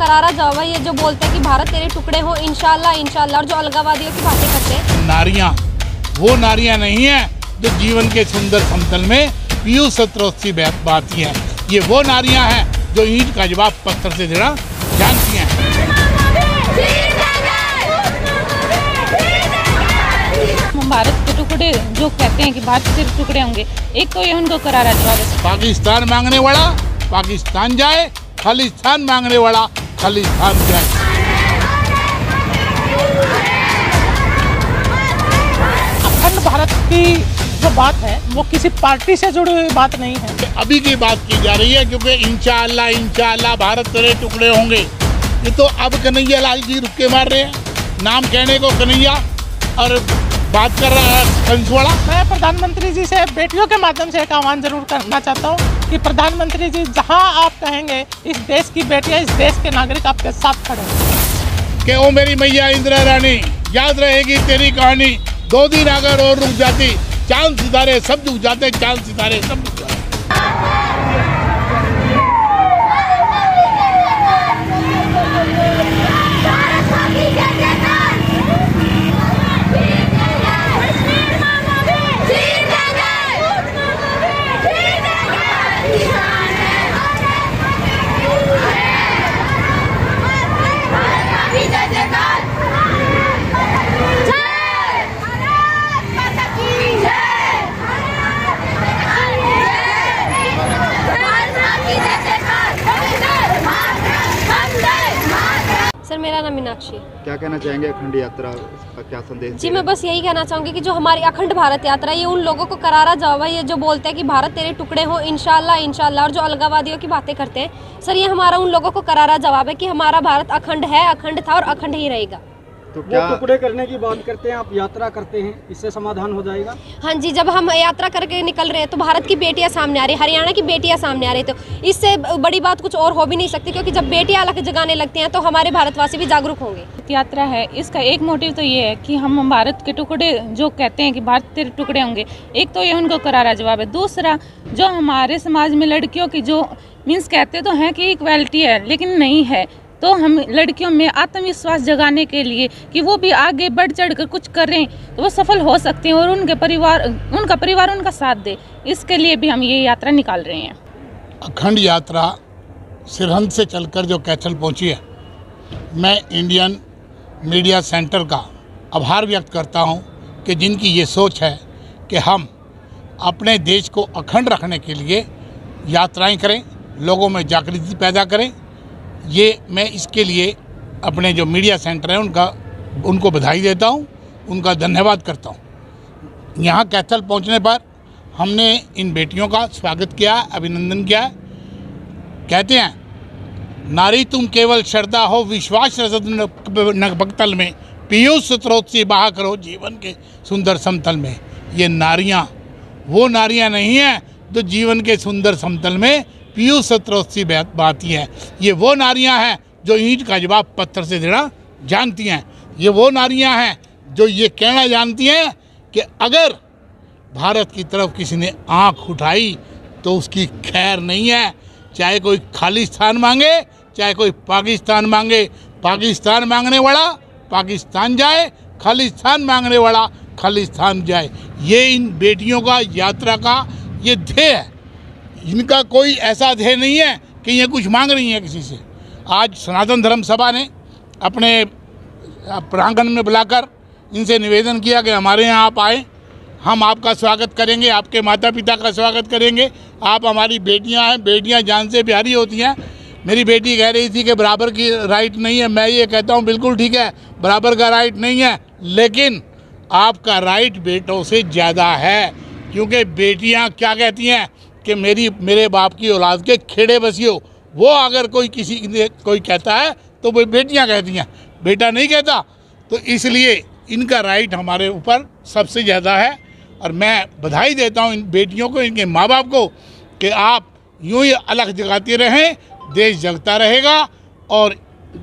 करारा जवाब है ये जो बोलते हैं कि भारत तेरे टुकड़े हो इंशाल्लाह इंशाल्लाह, और जो अलगावादियों की बातें करते हैं। नारियां वो नारियां नहीं है जो जीवन के सुंदर समतल में पीयूष सत्रोत्सी बाती हैं। ये वो नारियां हैं जो ईंट का जवाब पत्थर से देना जानती हैं। भारत के टुकड़े जो कहते हैं कि भारत के टुकड़े होंगे, एक तो ये उनको करारा जवाब है। पाकिस्तान मांगने वाला पाकिस्तान जाए, खालिस्तान मांगने वाला खालिस्तान जाए। अखंड भारत की जो बात है वो किसी पार्टी से जुड़ी हुई बात नहीं है। अभी की बात की जा रही है क्योंकि इंशाअल्लाह इंशाअल्लाह भारत तेरे टुकड़े होंगे। ये तो अब कन्हैया लाल जी रुक के मार रहे हैं, नाम कहने को कन्हैया और बात कर रहा है कंसवाड़ा। मैं प्रधानमंत्री जी से बेटियों के माध्यम से एक आह्वान जरूर करना चाहता हूँ कि प्रधानमंत्री जी जहाँ आप कहेंगे इस देश की बेटियाँ, इस देश के नागरिक आपके साथ खड़े हैं। कि ओ मेरी मैया इंदिरा रानी, याद रहेगी तेरी कहानी। 2 दिन अगर और रुक जाती, चांद सितारे सब रुक जाते, चांद सितारे सब रुक जाते। सर मेरा नाम मीनाक्षी। क्या कहना चाहेंगे अखंड यात्रा का क्या संदेश? जी मैं बस यही कहना चाहूँगी कि जो हमारी अखंड भारत यात्रा है ये उन लोगों को करारा जवाब है ये जो बोलते हैं कि भारत तेरे टुकड़े हो इंशाल्लाह इंशाल्लाह, और जो अलगावादियों की बातें करते हैं। सर ये हमारा उन लोगों को करारा जवाब है कि हमारा भारत अखंड है, अखंड था और अखंड ही रहेगा। तो क्या टुकड़े करने की बात करते हैं, आप यात्रा करते हैं, इससे समाधान हो जाएगा? हाँ जी, जब हम यात्रा करके निकल रहे हैं तो भारत की बेटियां सामने आ रही, हरियाणा की बेटियां सामने आ रही, तो इससे बड़ी बात कुछ और हो भी नहीं सकती, क्योंकि जब बेटियां अलग जगाने लगती हैं तो हमारे भारतवासी भी जागरूक होंगे। यात्रा है, इसका एक मोटिव तो ये है कि हम भारत के टुकड़े जो कहते हैं कि भारत के टुकड़े होंगे, एक तो ये उनको करारा जवाब है। दूसरा, जो हमारे समाज में लड़कियों की जो मीन्स कहते तो हैं कि इक्वालिटी है लेकिन नहीं है, तो हम लड़कियों में आत्मविश्वास जगाने के लिए कि वो भी आगे बढ़ चढ़ कर कुछ करें तो वो सफल हो सकते हैं और उनका परिवार उनका साथ दे, इसके लिए भी हम ये यात्रा निकाल रहे हैं। अखंड यात्रा सरहद से चलकर जो कैथल पहुंची है, मैं इंडियन मीडिया सेंटर का आभार व्यक्त करता हूं कि जिनकी ये सोच है कि हम अपने देश को अखंड रखने के लिए यात्राएं करें, लोगों में जागृति पैदा करें। ये मैं इसके लिए अपने जो मीडिया सेंटर है उनको बधाई देता हूं, उनका धन्यवाद करता हूं। यहाँ कैथल पहुँचने पर हमने इन बेटियों का स्वागत किया, अभिनंदन किया। कहते हैं, नारी तुम केवल श्रद्धा हो, विश्वास नकबतल में, पीयूष स्रोत से बहा करो जीवन के सुंदर समतल में। ये नारियां वो नारियां नहीं हैं जो जीवन के सुंदर समतल में पीयूष स्रोत से बाती हैं। ये वो नारियां हैं जो ईंट का जवाब पत्थर से देना जानती हैं। ये वो नारियां हैं जो ये कहना जानती हैं कि अगर भारत की तरफ किसी ने आंख उठाई तो उसकी खैर नहीं है। चाहे कोई खालिस्तान मांगे, चाहे कोई पाकिस्तान मांगे, पाकिस्तान मांगने वाला पाकिस्तान जाए, खालिस्तान मांगने वाला खालिस्तान जाए। ये इन बेटियों का यात्रा का ये ध्येय है। इनका कोई ऐसा ध्येय नहीं है कि ये कुछ मांग रही हैं किसी से। आज सनातन धर्म सभा ने अपने प्रांगण में बुलाकर इनसे निवेदन किया कि हमारे यहाँ आप आए, हम आपका स्वागत करेंगे, आपके माता पिता का स्वागत करेंगे। आप हमारी बेटियां हैं, बेटियां जान से प्यारी होती हैं। मेरी बेटी कह रही थी कि बराबर की राइट नहीं है। मैं ये कहता हूँ बिल्कुल ठीक है, बराबर का राइट नहीं है, लेकिन आपका राइट बेटों से ज़्यादा है। क्योंकि बेटियाँ क्या कहती हैं कि मेरे बाप की औलाद के खेड़े बसियो। वो अगर कोई कहता है तो वो बेटियां कहती हैं, बेटा नहीं कहता। तो इसलिए इनका राइट हमारे ऊपर सबसे ज़्यादा है। और मैं बधाई देता हूं इन बेटियों को, इनके माँ बाप को, कि आप यूं ही अलग जगाते रहें, देश जगता रहेगा और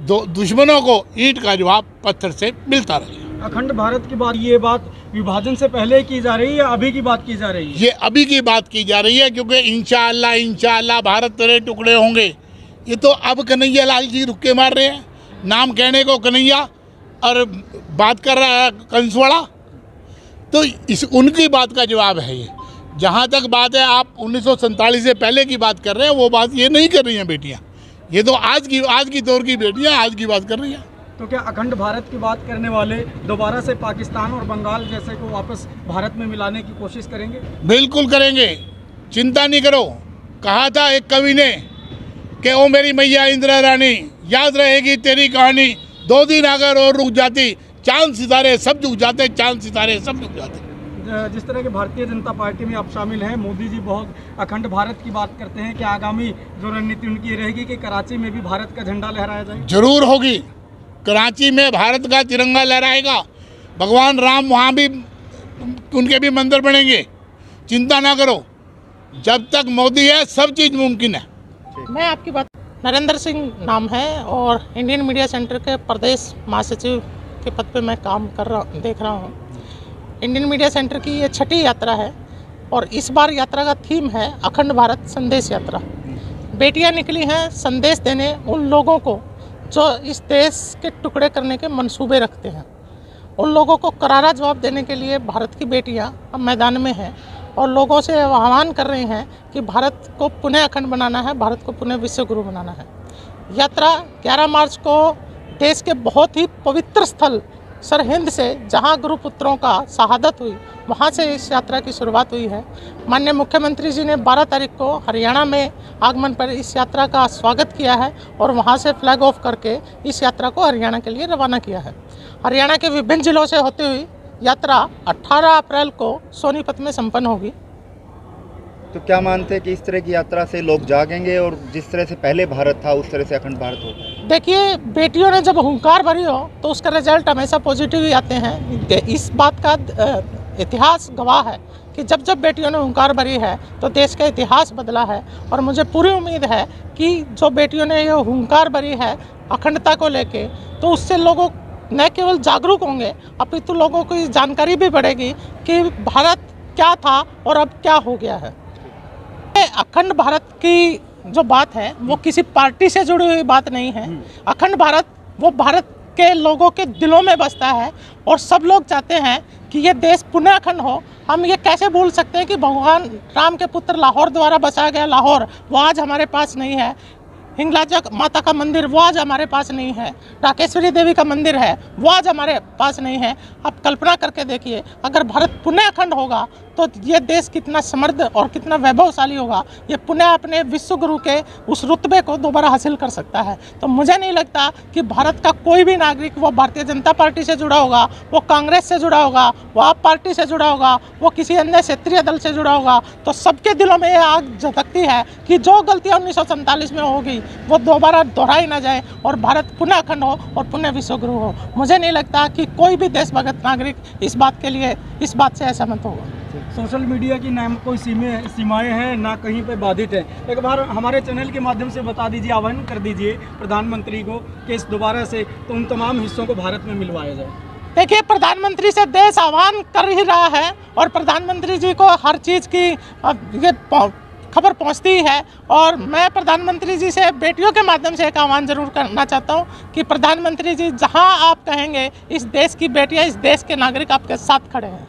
दुश्मनों को ईंट का जवाब पत्थर से मिलता रहेगा। अखंड भारत की बात, ये बात विभाजन से पहले की जा रही है या अभी की बात की जा रही है? ये अभी की बात की जा रही है, क्योंकि इंशाअल्लाह इंशाअल्लाह भारत तेरे टुकड़े होंगे। ये तो अब कन्हैया लाल जी रुक के मार रहे हैं, नाम कहने को कन्हैया और बात कर रहा है कंसवाड़ा। तो इस उनकी बात का जवाब है ये। जहाँ तक बात है आप 1947 से पहले की बात कर रहे हैं, वो बात ये नहीं कर रही हैं बेटियाँ। ये तो आज की दौर की बेटियाँ आज की बात कर रही हैं। तो क्या अखंड भारत की बात करने वाले दोबारा से पाकिस्तान और बंगाल जैसे को वापस भारत में मिलाने की कोशिश करेंगे? बिल्कुल करेंगे, चिंता नहीं करो। कहा था एक कवि ने कि ओ मेरी मैया इंदिरा रानी, याद रहेगी तेरी कहानी, 2 दिन अगर और रुक जाती, चांद सितारे सब झुक जाते, चांद सितारे सब झुक जाते। जिस तरह के भारतीय जनता पार्टी में आप शामिल हैं, मोदी जी बहुत अखंड भारत की बात करते हैं, कि आगामी जो रणनीति उनकी रहेगी कि कराची में भी भारत का झंडा लहराया जाए? जरूर होगी। कराची में भारत का तिरंगा लहराएगा। भगवान राम वहाँ भी, उनके भी मंदिर बनेंगे, चिंता ना करो। जब तक मोदी है सब चीज़ मुमकिन है। मैं आपकी बात, नरेंद्र सिंह नाम है और इंडियन मीडिया सेंटर के प्रदेश महासचिव के पद पे मैं काम देख रहा हूँ। इंडियन मीडिया सेंटर की ये 6ठी यात्रा है और इस बार यात्रा का थीम है अखंड भारत संदेश यात्रा। बेटियां निकली हैं संदेश देने उन लोगों को जो इस देश के टुकड़े करने के मंसूबे रखते हैं। उन लोगों को करारा जवाब देने के लिए भारत की बेटियां अब मैदान में हैं और लोगों से आह्वान कर रही हैं कि भारत को पुनः अखंड बनाना है, भारत को पुनः विश्व गुरु बनाना है। यात्रा 11 मार्च को देश के बहुत ही पवित्र स्थल सरहिंद से, जहां गुरुपुत्रों का शहादत हुई, वहां से इस यात्रा की शुरुआत हुई है। माननीय मुख्यमंत्री जी ने 12 तारीख को हरियाणा में आगमन पर इस यात्रा का स्वागत किया है और वहां से फ्लैग ऑफ करके इस यात्रा को हरियाणा के लिए रवाना किया है। हरियाणा के विभिन्न जिलों से होती हुई यात्रा 18 अप्रैल को सोनीपत में संपन्न होगी। तो क्या मानते हैं कि इस तरह की यात्रा से लोग जागेंगे और जिस तरह से पहले भारत था उस तरह से अखंड भारत होगा? देखिए, बेटियों ने जब हुंकार भरी हो तो उसका रिजल्ट हमेशा पॉजिटिव ही आते हैं। इस बात का इतिहास गवाह है कि जब जब बेटियों ने हुंकार भरी है तो देश का इतिहास बदला है। और मुझे पूरी उम्मीद है कि जो बेटियों ने ये हुंकार भरी है अखंडता को लेके, तो उससे लोगों न केवल जागरूक होंगे अपितु लोगों को जानकारी भी बढ़ेगी कि भारत क्या था और अब क्या हो गया है। अखंड भारत की जो बात है वो किसी पार्टी से जुड़ी हुई बात नहीं है। अखंड भारत वो भारत के लोगों के दिलों में बसता है और सब लोग चाहते हैं कि ये देश पुनः अखंड हो। हम ये कैसे भूल सकते हैं कि भगवान राम के पुत्र लाहौर द्वारा बसाया गया लाहौर, वो आज हमारे पास नहीं है। हिंगलाजा माता का मंदिर वो आज हमारे पास नहीं है। राकेश्वरी देवी का मंदिर है वो आज हमारे पास नहीं है। आप कल्पना करके देखिए, अगर भारत पुनः अखंड होगा तो ये देश कितना समृद्ध और कितना वैभवशाली होगा। ये पुनः अपने विश्व गुरु के उस रुतबे को दोबारा हासिल कर सकता है। तो मुझे नहीं लगता कि भारत का कोई भी नागरिक, वो भारतीय जनता पार्टी से जुड़ा होगा, वो कांग्रेस से जुड़ा होगा, वो आप पार्टी से जुड़ा होगा, वो किसी अन्य क्षेत्रीय दल से जुड़ा होगा, तो सबके दिलों में ये आग झलकती है कि जो गलतियाँ 1947 में होगी वो दोबारा दोहराई ना जाए और भारत पुनः अखंड हो और पुनः विश्व गुरु हो। मुझे नहीं लगता कि कोई भी देशभक्त नागरिक इस बात से असहमत होगा। सोशल मीडिया की ना कोई सीमाएं हैं, ना कहीं पे बाधित है। एक बार हमारे चैनल के माध्यम से बता दीजिए, आह्वान कर दीजिए प्रधानमंत्री को कि इस दोबारा से तो उन तमाम हिस्सों को भारत में मिलवाया जाए। देखिए, प्रधानमंत्री से देश आह्वान कर ही रहा है और प्रधानमंत्री जी को हर चीज़ की ये खबर पहुंचती है। और मैं प्रधानमंत्री जी से बेटियों के माध्यम से एक आह्वान जरूर करना चाहता हूं कि प्रधानमंत्री जी, जहां आप कहेंगे इस देश की बेटियां, इस देश के नागरिक आपके साथ खड़े हैं।